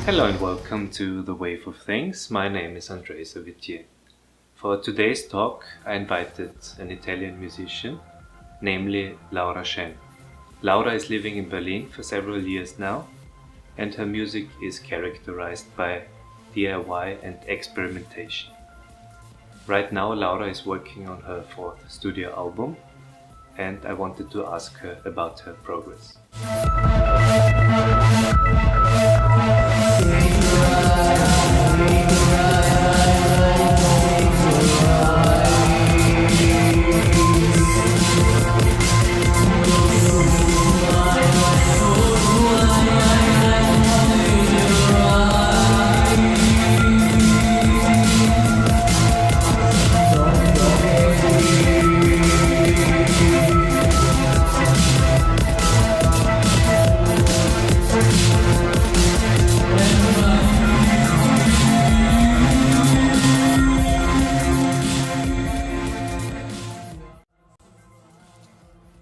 Hello and welcome to The Wave of Things. My name is Andrea Savitier. For today's talk, I invited an Italian musician, namely Laura Schen. Laura is living in Berlin for several years now, and her music is characterized by DIY and experimentation. Right now, Laura is working on her fourth studio album, and I wanted to ask her about her progress.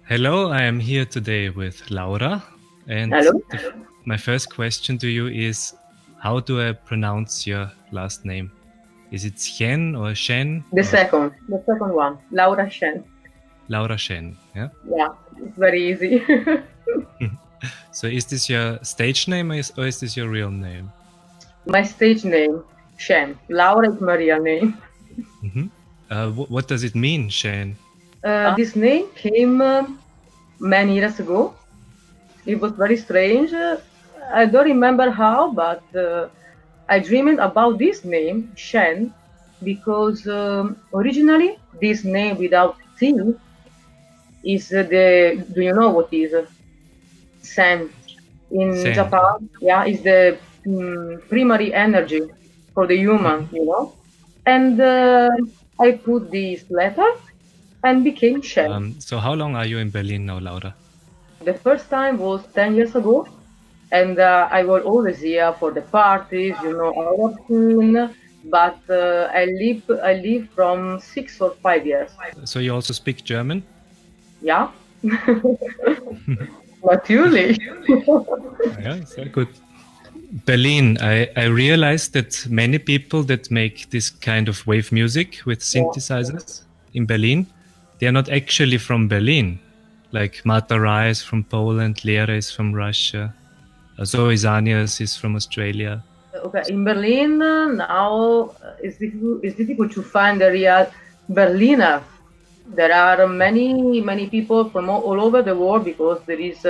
Hello, I am here today with Laura, and Hello. My first question to you is, how do I pronounce your last name? Is it Schen or Schen? The second one, Laura Schen. Laura Schen, yeah? Yeah, it's very easy. So is this your stage name or is this your real name? My stage name, Schen. Laura is my real name. What does it mean, Schen? This name came many years ago. It was very strange. I don't remember how, but I dreamed about this name, Schen, because originally this name without T is do you know what is Sen? In Sen. Japan, yeah, is the primary energy for the human, you know. And I put this letter and became Schen. So how long are you in Berlin now, Laura? The first time was 10 years ago, and I was always here for the parties, you know, our scene. But I live from 6 or 5 years. So you also speak German? Yeah, natürlich. Yeah, very good. Berlin, I realized that many people that make this kind of wave music with synthesizers in Berlin, they are not actually from Berlin. Like Marta Rai is from Poland, Lera is from Russia, Zoe Zanias is from Australia. Okay, in Berlin now it's difficult to find a real Berliner. There are many people from all over the world because there is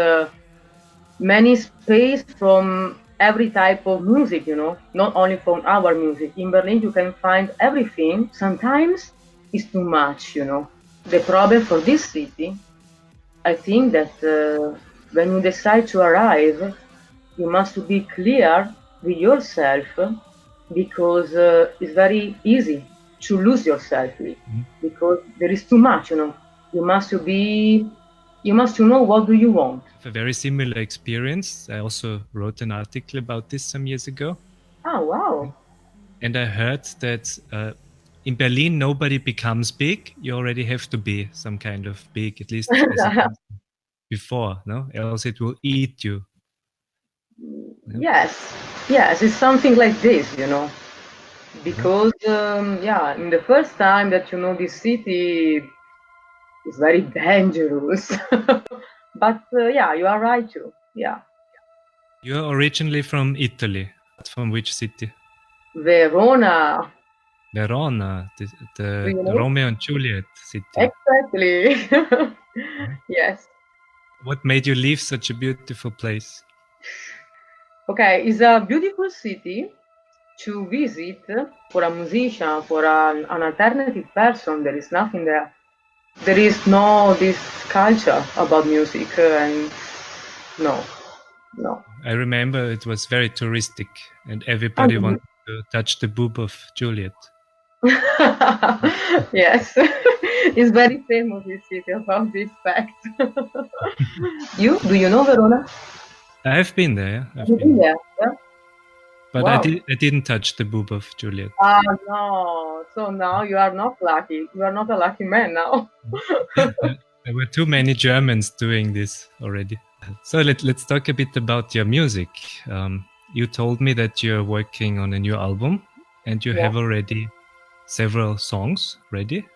many space from every type of music, you know, not only from our music. In Berlin you can find everything. Sometimes it's too much, you know. The problem for this city, I think that when you decide to arrive, you must be clear with yourself, because it's very easy to lose yourself because there is too much, you know. You must know what do you want. A very similar experience. I also wrote an article about this some years ago. Oh, wow. And I heard that in Berlin, nobody becomes big. You already have to be some kind of big, at least before, no? Else it will eat you. Yes, it's something like this, you know. Because, in the first time that you know this city is very dangerous. But, you are right too, yeah. You're originally from Italy. From which city? Verona. Verona, the Do you know? Romeo and Juliet city. Exactly. Yes. What made you leave such a beautiful place? Okay, it's a beautiful city to visit for a musician, for an alternative person. There is nothing there. There is no this culture about music, and no. I remember it was very touristic and everybody wanted to touch the boob of Juliette. Yes, it's very famous this city about this fact. Do you know Verona? I have been there. I've been there, yeah? But Wow. I didn't touch the boob of Juliette. No. So now you are not lucky. You are not a lucky man now. There were too many Germans doing this already. So let's talk a bit about your music. you told me that you're working on a new album and you have already several songs ready.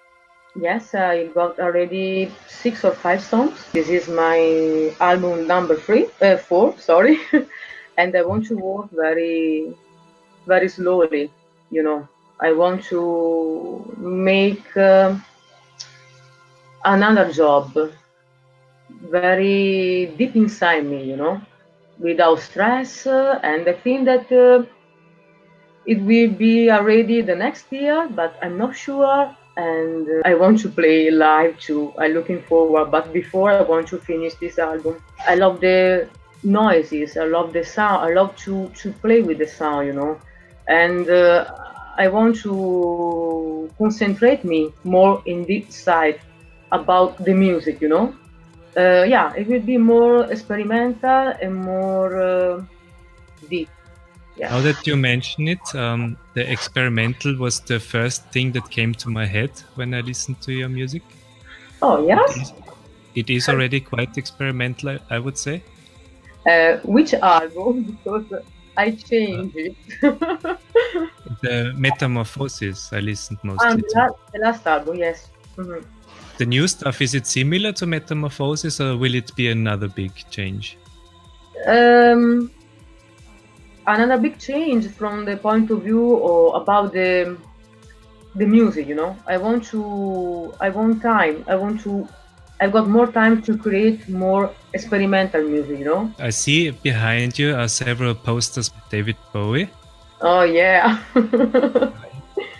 Yes, I got already 6 or 5 songs. This is my album number 4, sorry. And I want to work very, very slowly, you know. I want to make another job very deep inside me, you know, without stress. And I think that it will be already the next year, but I'm not sure. And I want to play live too. I'm looking forward, but before I want to finish this album. I love the noises, I love the sound, I love to play with the sound, you know. And I want to concentrate me more in this side about the music, you know. Yeah, it will be more experimental and more deep. Yeah. Now that you mention it, the experimental was the first thing that came to my head when I listened to your music. Oh, yes? It is already quite experimental, I would say. Which album? Because I changed it. The Metamorphosis, I listened mostly to. The last album, yes. Mm-hmm. The new stuff, is it similar to Metamorphosis or will it be another big change? Another big change from the point of view or about the music, you know. I want time. I've got more time to create more experimental music, you know. I see behind you are several posters of David Bowie. Oh yeah.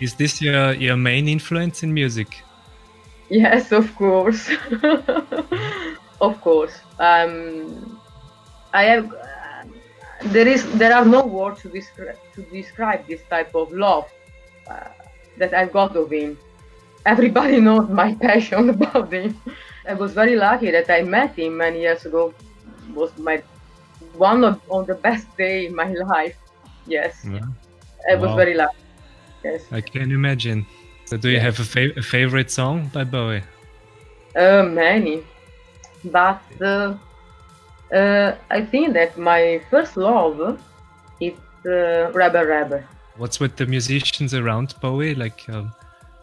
Is this your main influence in music? Yes, of course. Of course. I have. There are no words to describe this type of love that I've got of him. Everybody knows my passion about him. I was very lucky that I met him many years ago. It was one of the best days in my life. Yes, yeah. I was very lucky. Yes, I can imagine. So, do you have a favorite song by Bowie? Many, but I think that my first love is Rebel Rebel. What's with the musicians around Bowie? Like,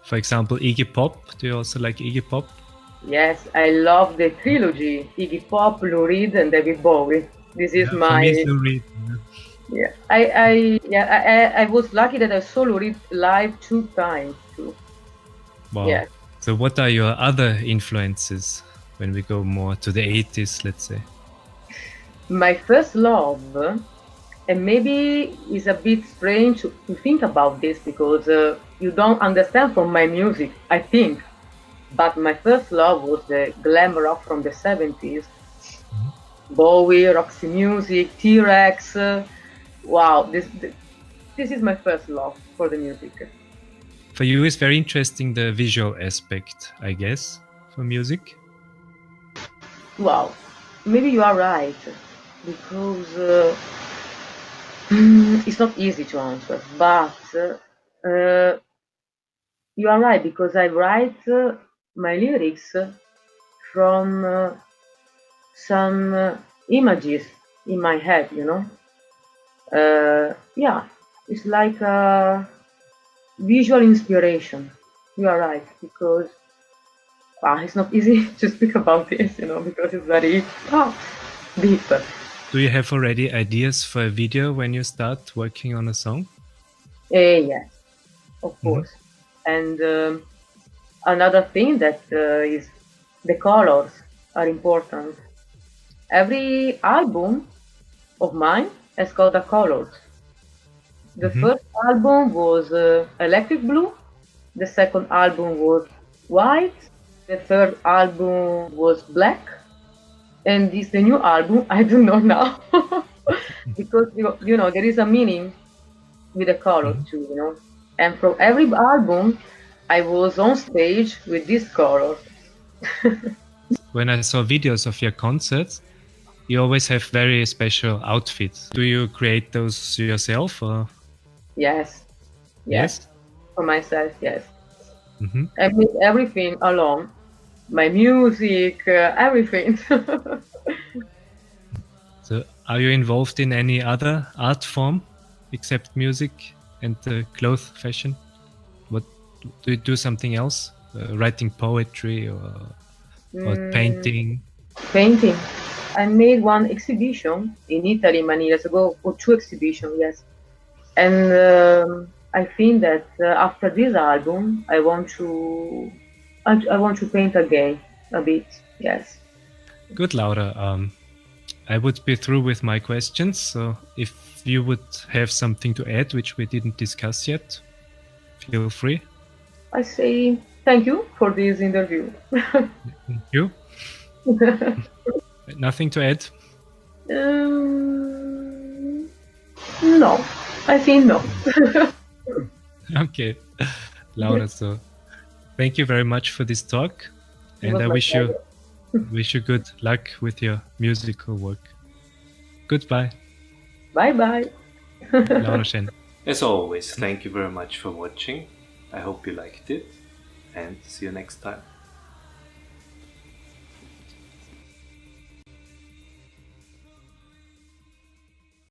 for example, Iggy Pop. Do you also like Iggy Pop? Yes, I love the trilogy: Iggy Pop, Lou Reed, and David Bowie. This is my. For me, it's Lou Reed. Yeah, I was lucky that I saw Lou Reed live 2 times too. Wow. Yeah. So, what are your other influences when we go more to the 80s, let's say? My first love, and maybe it's a bit strange to think about this because you don't understand from my music, I think. But my first love was the glam rock from the 70s. Mm-hmm. Bowie, Roxy Music, T-Rex. Wow, this is my first love for the music. For you, it's very interesting the visual aspect, I guess, for music. Wow, maybe you are right. Because it's not easy to answer, but you are right because I write my lyrics from some images in my head, you know. Yeah, it's like a visual inspiration. You are right because it's not easy to speak about this, you know, because it's very deep. Do you have already ideas for a video when you start working on a song? Yes, of course. And another thing that is the colors are important. Every album of mine has got a color. The first album was electric blue. The second album was white. The third album was black. And the new album, I don't know now, because you know there is a meaning with the color too, you know. And from every album, I was on stage with this color. When I saw videos of your concerts, you always have very special outfits. Do you create those yourself, or? Yes. For myself, yes. Mm-hmm. I make everything alone. My music, everything. So Are you involved in any other art form except music and cloth fashion? What do you do something else? Writing poetry or painting? Painting. I made one exhibition in Italy many years ago, or two exhibitions, yes. And I think that after this album, I want to paint again a bit. Yes. Good, Laura. I would be through with my questions. So if you would have something to add, which we didn't discuss yet, feel free. I say thank you for this interview. Thank you. Nothing to add? No, I think no. Okay, Laura. So thank you very much for this talk, and I wish you good luck with your musical work. Goodbye. Bye bye. Laura Schen. As always, thank you very much for watching. I hope you liked it, and see you next time.